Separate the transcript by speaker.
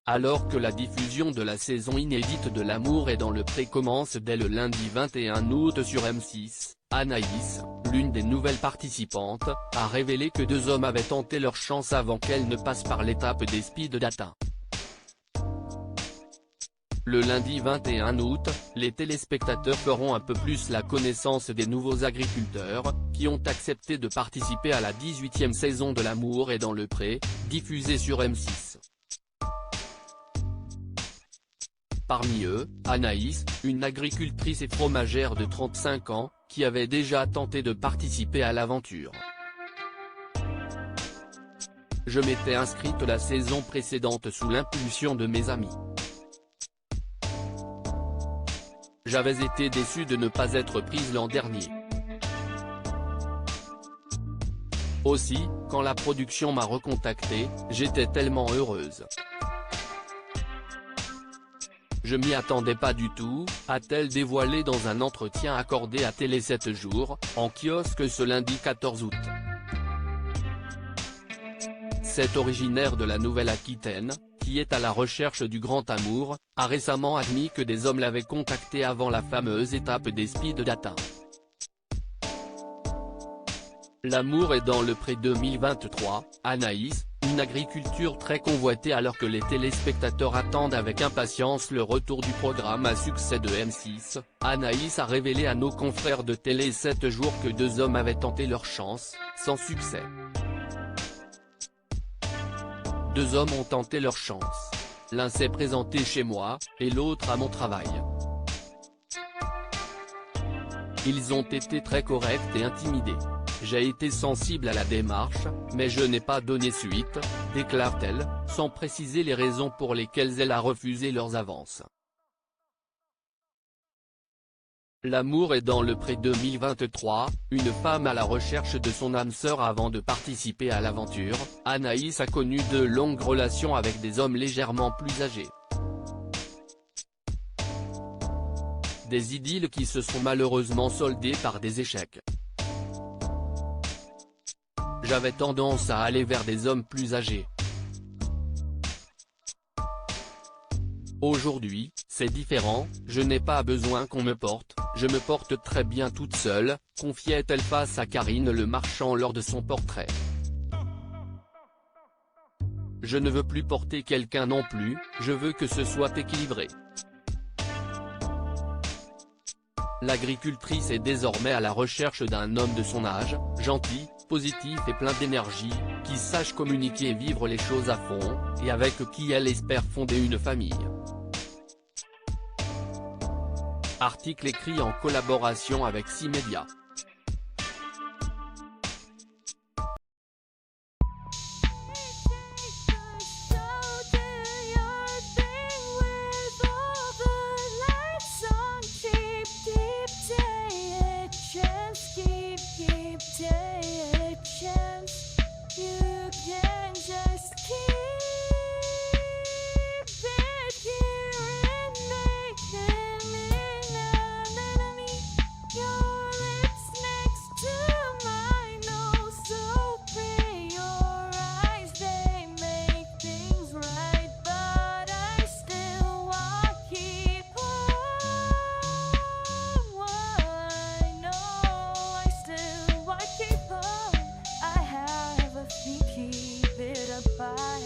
Speaker 1: Alors que la diffusion de la saison inédite de L'amour est dans le pré commence dès le lundi 21 août sur M6, Anaïs, l'une des nouvelles participantes, a révélé que 2 hommes avaient tenté leur chance avant qu'elle ne passe par l'étape des speed dating. Le lundi 21 août, les téléspectateurs feront un peu plus la connaissance des nouveaux agriculteurs, qui ont accepté de participer à la 18e saison de L'amour est dans le pré, diffusée sur M6. Parmi eux, Anaïs, une agricultrice et fromagère de 35 ans, qui avait déjà tenté de participer à l'aventure. Je m'étais inscrite la saison précédente sous l'impulsion de mes amis. J'avais été déçue de ne pas être prise l'an dernier. Aussi, quand la production m'a recontactée, j'étais tellement heureuse. Je m'y attendais pas du tout, a-t-elle dévoilé dans un entretien accordé à Télé 7 jours, en kiosque ce lundi 14 août. Cette originaire de la Nouvelle-Aquitaine, qui est à la recherche du grand amour, a récemment admis que des hommes l'avaient contactée avant la fameuse étape des speed dating. L'amour est dans le pré 2023, Anaïs, une agriculture très convoitée alors que les téléspectateurs attendent avec impatience le retour du programme à succès de M6, Anaïs a révélé à nos confrères de Télé 7 jours que 2 hommes avaient tenté leur chance, sans succès. 2 hommes ont tenté leur chance. L'un s'est présenté chez moi, et l'autre à mon travail. Ils ont été très corrects et intimidés. J'ai été sensible à la démarche, mais je n'ai pas donné suite, déclare-t-elle, sans préciser les raisons pour lesquelles elle a refusé leurs avances. L'amour est dans le pré 2023, une femme à la recherche de son âme sœur avant de participer à l'aventure, Anaïs a connu de longues relations avec des hommes légèrement plus âgés. Des idylles qui se sont malheureusement soldées par des échecs. J'avais tendance à aller vers des hommes plus âgés. Aujourd'hui, c'est différent, je n'ai pas besoin qu'on me porte, je me porte très bien toute seule, confiait-elle face à Karine Le Marchand lors de son portrait. Je ne veux plus porter quelqu'un non plus, je veux que ce soit équilibré. L'agricultrice est désormais à la recherche d'un homme de son âge, gentil, positif et plein d'énergie, qui sache communiquer et vivre les choses à fond, et avec qui elle espère fonder une famille. Article écrit en collaboration avec 6 médias.
Speaker 2: Keep it apart.